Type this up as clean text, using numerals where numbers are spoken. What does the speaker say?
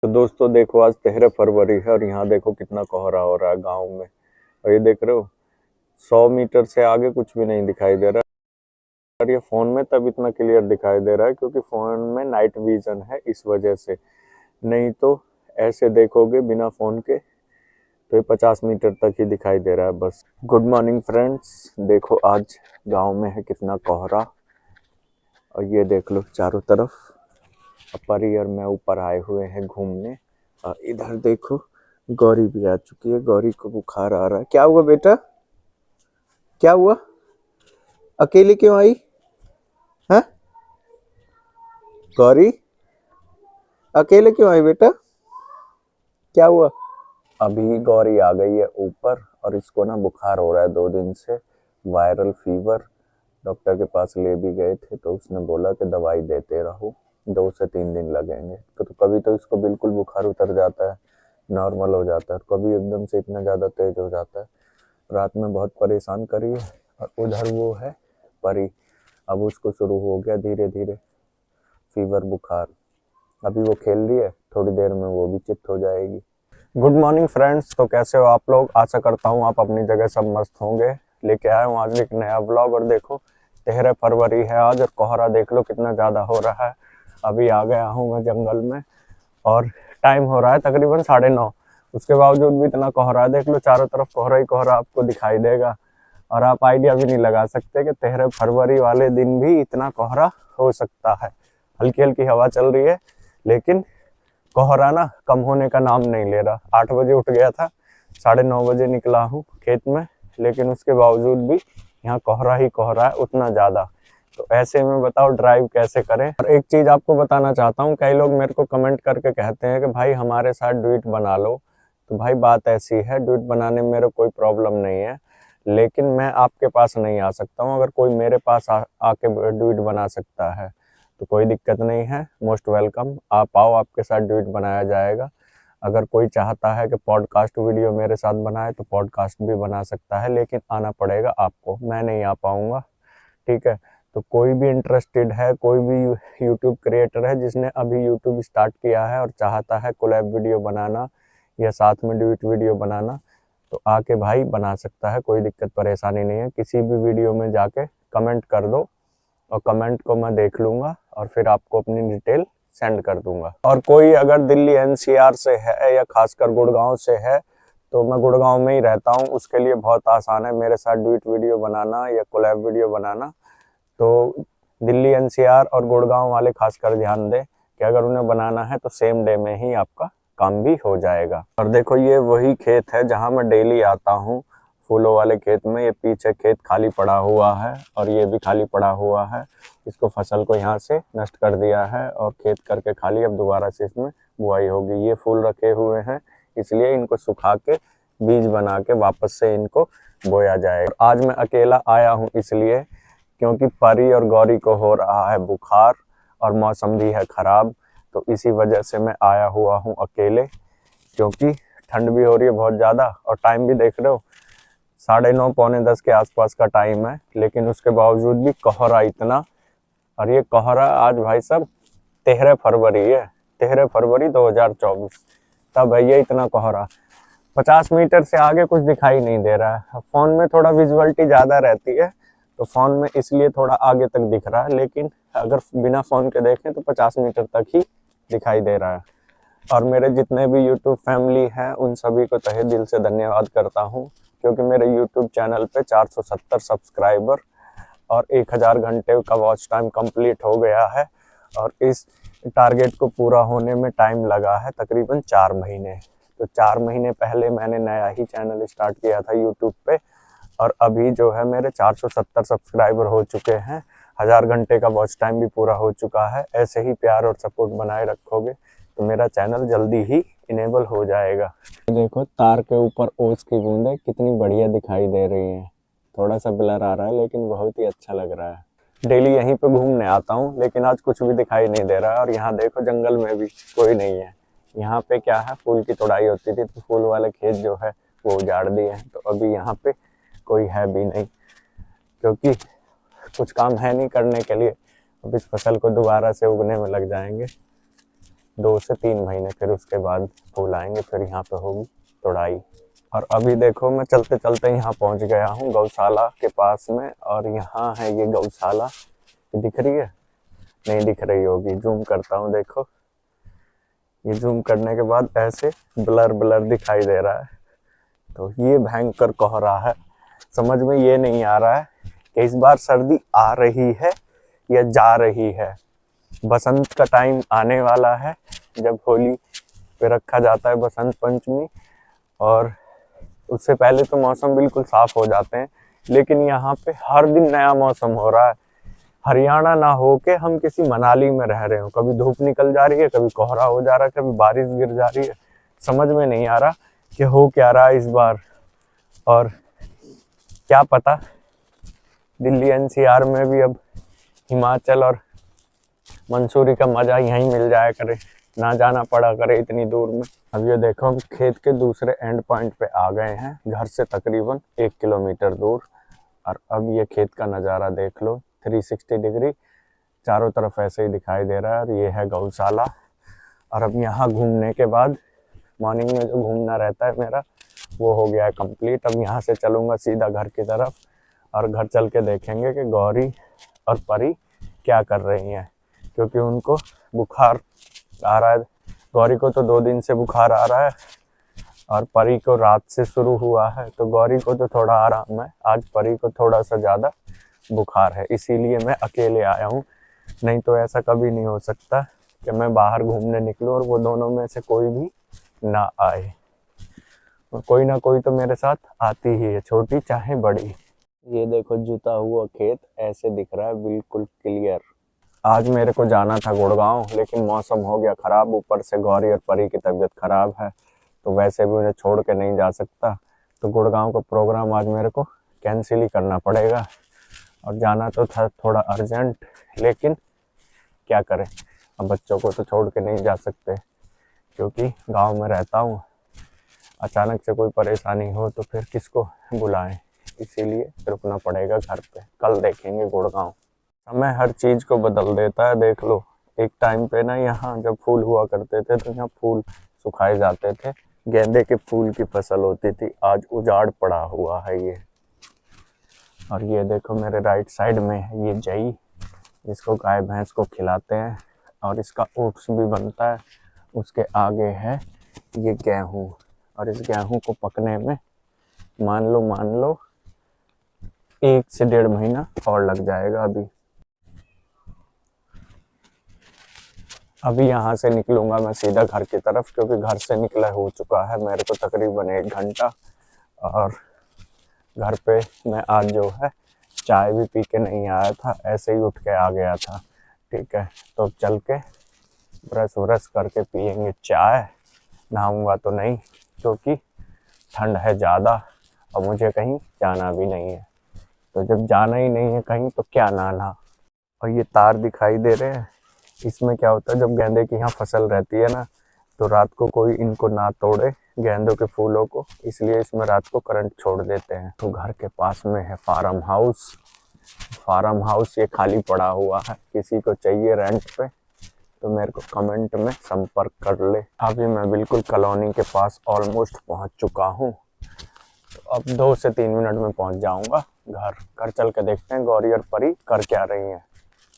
दोस्तों देखो, आज 13 फरवरी है और यहाँ देखो कितना कोहरा हो रहा है गांव में। और ये देख रहे हो, 100 मीटर से आगे कुछ भी नहीं दिखाई दे रहा है। और ये फोन में तब इतना क्लियर दिखाई दे रहा है क्योंकि फोन में नाइट विजन है, इस वजह से। नहीं तो ऐसे देखोगे बिना फोन के तो ये 50 मीटर तक ही दिखाई दे रहा है बस। गुड मॉर्निंग फ्रेंड्स, देखो आज गाँव में है कितना कोहरा। और ये देख लो चारों तरफ, परी और मैं ऊपर आए हुए हैं घूमने। और इधर देखो गौरी भी आ चुकी है। गौरी को बुखार आ रहा है। क्या हुआ बेटा, क्या हुआ? अकेले क्यों आई है? गौरी अकेले क्यों आई बेटा, क्या हुआ? अभी गौरी आ गई है ऊपर और इसको ना बुखार हो रहा है 2 दिन से, वायरल फीवर। डॉक्टर के पास ले भी गए थे तो उसने बोला कि दवाई देते रहो, 2 से 3 दिन लगेंगे। तो कभी तो इसको बिल्कुल बुखार उतर जाता है, नॉर्मल हो जाता है, कभी एकदम से इतना ज़्यादा तेज हो जाता है। रात में बहुत परेशान करी है। और उधर वो है परी, अब उसको शुरू हो गया धीरे धीरे फीवर बुखार। अभी वो खेल रही है, थोड़ी देर में वो भी चित्त हो जाएगी। गुड मॉर्निंग फ्रेंड्स, तो कैसे हो आप लोग? आशा करता हूँ आप अपनी जगह सब मस्त होंगे। लेके आया हूँ आज एक नया ब्लॉग। और देखो 13 फरवरी है आज और कोहरा देख लो कितना ज़्यादा हो रहा है। अभी आ गया हूँ मैं जंगल में और टाइम हो रहा है तकरीबन 9:30। उसके बावजूद भी इतना कोहरा है, देख लो चारों तरफ कोहरा ही कोहरा आपको दिखाई देगा। और आप आइडिया भी नहीं लगा सकते कि 13 फरवरी वाले दिन भी इतना कोहरा हो सकता है। हल्की हल्की हवा चल रही है लेकिन कोहरा ना कम होने का नाम नहीं ले रहा। 8 बजे उठ गया था, 9:30 बजे निकला हूँ खेत में, लेकिन उसके बावजूद भी यहाँ कोहरा ही कोहरा है, उतना ज़्यादा। तो ऐसे में बताओ ड्राइव कैसे करें। और एक चीज़ आपको बताना चाहता हूँ, कई लोग मेरे को कमेंट करके कहते हैं कि भाई हमारे साथ ड्यूट बना लो। तो भाई बात ऐसी है, ड्यूट बनाने में मेरे कोई प्रॉब्लम नहीं है, लेकिन मैं आपके पास नहीं आ सकता हूँ। अगर कोई मेरे पास आके ड्यूट बना सकता है तो कोई दिक्कत नहीं है, मोस्ट वेलकम। आप आओ, आपके साथ ड्यूट बनाया जाएगा। अगर कोई चाहता है कि पॉडकास्ट वीडियो मेरे साथ बनाए तो पॉडकास्ट भी बना सकता है, लेकिन आना पड़ेगा आपको, मैं नहीं आ पाऊँगा, ठीक है। तो कोई भी इंटरेस्टेड है, कोई भी यूट्यूब क्रिएटर है जिसने अभी यूट्यूब स्टार्ट किया है और चाहता है कोलैब वीडियो बनाना या साथ में ड्यूट वीडियो बनाना, तो आके भाई बना सकता है, कोई दिक्कत परेशानी नहीं है। किसी भी वीडियो में जाके कमेंट कर दो और कमेंट को मैं देख लूँगा और फिर आपको अपनी डिटेल सेंड कर दूंगा। और कोई अगर दिल्ली एनसीआर से है या खासकर गुड़गांव से है, तो मैं गुड़गांव में ही रहता हूँ, उसके लिए बहुत आसान है मेरे साथ ड्यूट वीडियो बनाना या कोलैब वीडियो बनाना। तो दिल्ली एनसीआर और गुड़गांव वाले खासकर ध्यान दें कि अगर उन्हें बनाना है तो सेम डे में ही आपका काम भी हो जाएगा। और देखो ये वही खेत है जहाँ मैं डेली आता हूँ, फूलों वाले खेत में। ये पीछे खेत खाली पड़ा हुआ है और ये भी खाली पड़ा हुआ है। इसको फसल को यहाँ से नष्ट कर दिया है और खेत करके खाली, अब दोबारा से इसमें बुआई होगी। ये फूल रखे हुए हैं इसलिए इनको सुखा के बीज बना के वापस से इनको बोया जाएगा। आज मैं अकेला आया हूँ इसलिए क्योंकि परी और गौरी को हो रहा है बुखार और मौसम भी है ख़राब, तो इसी वजह से मैं आया हुआ हूँ अकेले। क्योंकि ठंड भी हो रही है बहुत ज़्यादा और टाइम भी देख रहे हो, 9:30 पौने 10 के आसपास का टाइम है, लेकिन उसके बावजूद भी कोहरा इतना। और ये कोहरा आज भाई साहब 13 फरवरी है, 13 फरवरी 2024, तब है ये इतना कोहरा। 50 मीटर से आगे कुछ दिखाई नहीं दे रहा है। फ़ोन में थोड़ा विजुअलिटी ज़्यादा रहती है तो फ़ोन में इसलिए थोड़ा आगे तक दिख रहा है, लेकिन अगर बिना फ़ोन के देखें तो 50 मीटर तक ही दिखाई दे रहा है। और मेरे जितने भी यूट्यूब फैमिली हैं उन सभी को तहे दिल से धन्यवाद करता हूँ, क्योंकि मेरे यूट्यूब चैनल पे 470 सब्सक्राइबर और 1000 घंटे का वॉच टाइम कंप्लीट हो गया है। और इस टारगेट को पूरा होने में टाइम लगा है तकरीबन 4 महीने। तो 4 महीने पहले मैंने नया ही चैनल स्टार्ट किया था यूट्यूब पे और अभी जो है मेरे 470 सब्सक्राइबर हो चुके हैं, 1000 घंटे का वॉच टाइम भी पूरा हो चुका है। ऐसे ही प्यार और सपोर्ट बनाए रखोगे तो मेरा चैनल जल्दी ही इनेबल हो जाएगा। देखो तार के ऊपर ओस की बूंदें कितनी बढ़िया दिखाई दे रही हैं। थोड़ा सा ब्लर आ रहा है लेकिन बहुत ही अच्छा लग रहा है। डेली यहीं पे घूमने आता हूँ लेकिन आज कुछ भी दिखाई नहीं दे रहा है। और यहाँ देखो जंगल में भी कोई नहीं है। यहाँ पे क्या है, फूल की तोड़ाई होती थी तो फूल वाले खेत जो है वो उजाड़ दिए हैं, तो अभी यहाँ पे कोई है भी नहीं, क्योंकि कुछ काम है नहीं करने के लिए। अब इस फसल को दोबारा से उगने में लग जाएंगे। 2 से 3 महीने, फिर उसके बाद फूल आएंगे, फिर यहाँ पे होगी तोड़ाई। और अभी देखो मैं चलते चलते यहाँ पहुँच गया हूँ गौशाला के पास में, और यहाँ है ये गौशाला। दिख रही है? नहीं दिख रही होगी, जूम करता हूँ। देखो ये जूम करने के बाद ऐसे ब्लर ब्लर दिखाई दे रहा है। तो ये भयंकर कोहरा है, समझ में ये नहीं आ रहा है कि इस बार सर्दी आ रही है या जा रही है। बसंत का टाइम आने वाला है, जब होली पे रखा जाता है बसंत पंचमी, और उससे पहले तो मौसम बिल्कुल साफ हो जाते हैं, लेकिन यहाँ पे हर दिन नया मौसम हो रहा है। हरियाणा ना हो के हम किसी मनाली में रह रहे हो, कभी धूप निकल जा रही है, कभी कोहरा हो जा रहा है, कभी बारिश गिर जा रही है। समझ में नहीं आ रहा कि हो क्या रहा है इस बार। और क्या पता दिल्ली एनसीआर में भी अब हिमाचल और मंसूरी का मजा यहीं मिल जाया करे, ना जाना पड़ा करे इतनी दूर में। अब ये देखो हम खेत के दूसरे एंड पॉइंट पे आ गए हैं, घर से तकरीबन 1 किलोमीटर दूर। और अब ये खेत का नज़ारा देख लो, 360 डिग्री चारों तरफ ऐसे ही दिखाई दे रहा है। और ये है गौशाला। और अब यहाँ घूमने के बाद, मॉर्निंग में जो घूमना रहता है मेरा, वो हो गया है कंप्लीट। अब यहाँ से चलूँगा सीधा घर की तरफ, और घर चल के देखेंगे कि गौरी और परी क्या कर रही हैं, क्योंकि उनको बुखार आ रहा है। गौरी को तो 2 दिन से बुखार आ रहा है, और परी को रात से शुरू हुआ है। तो गौरी को तो थोड़ा आराम है, आज परी को थोड़ा सा ज़्यादा बुखार है, इसीलिए मैं अकेले आया हूँ। नहीं तो ऐसा कभी नहीं हो सकता कि मैं बाहर घूमने निकलूँ और वो दोनों में से कोई भी ना आए। और कोई ना कोई तो मेरे साथ आती ही है, छोटी चाहे बड़ी। ये देखो जुता हुआ खेत ऐसे दिख रहा है बिल्कुल क्लियर। आज मेरे को जाना था गुड़गांव, लेकिन मौसम हो गया ख़राब, ऊपर से गौरी और परी की तबीयत ख़राब है, तो वैसे भी उन्हें छोड़ के नहीं जा सकता। तो गुड़गांव का प्रोग्राम आज मेरे को कैंसिल ही करना पड़ेगा। और जाना तो था थोड़ा अर्जेंट, लेकिन क्या करें, अब बच्चों को तो छोड़ के नहीं जा सकते, क्योंकि गांव में रहता हूँ। अचानक से कोई परेशानी हो तो फिर किसको बुलाएं, इसीलिए रुकना पड़ेगा घर पे। कल देखेंगे गुड़गांव। समय हर चीज़ को बदल देता है, देख लो। एक टाइम पे ना यहाँ जब फूल हुआ करते थे तो यहाँ फूल सुखाए जाते थे, गेंदे के फूल की फसल होती थी। आज उजाड़ पड़ा हुआ है ये। और ये देखो मेरे राइट साइड में है ये जई, जिसको गाय भैंस को खिलाते हैं, और इसका ओट्स भी बनता है। उसके आगे है ये गेहूँ, और इस गेहूँ को पकने में मान लो 1 से 1.5 महीना और लग जाएगा। अभी यहाँ से निकलूँगा मैं सीधा घर की तरफ, क्योंकि घर से निकला हो चुका है मेरे को तकरीबन 1 घंटा। और घर पे मैं आज जो है चाय भी पी के नहीं आया था, ऐसे ही उठ के आ गया था। ठीक है, तो चल के ब्रश व्रश करके पियेंगे चाय। नहाऊंगा तो नहीं, क्योंकि ठंड है ज़्यादा और मुझे कहीं जाना भी नहीं है। तो जब जाना ही नहीं है कहीं तो क्या नहाना। और ये तार दिखाई दे रहे हैं, इसमें क्या होता है, जब गेंदे की यहाँ फसल रहती है ना, तो रात को कोई इनको ना तोड़े गेंदों के फूलों को, इसलिए इसमें रात को करंट छोड़ देते हैं। तो घर के पास में है फार्म हाउस। फार्म हाउस ये खाली पड़ा हुआ है, किसी को चाहिए रेंट पे तो मेरे को कमेंट में संपर्क कर ले। अभी मैं बिल्कुल कॉलोनी के पास ऑलमोस्ट पहुंच चुका हूं। तो अब 2 से 3 मिनट में पहुंच जाऊंगा घर। घर चल के देखते हैं गौरी और परी कर क्या रही हैं।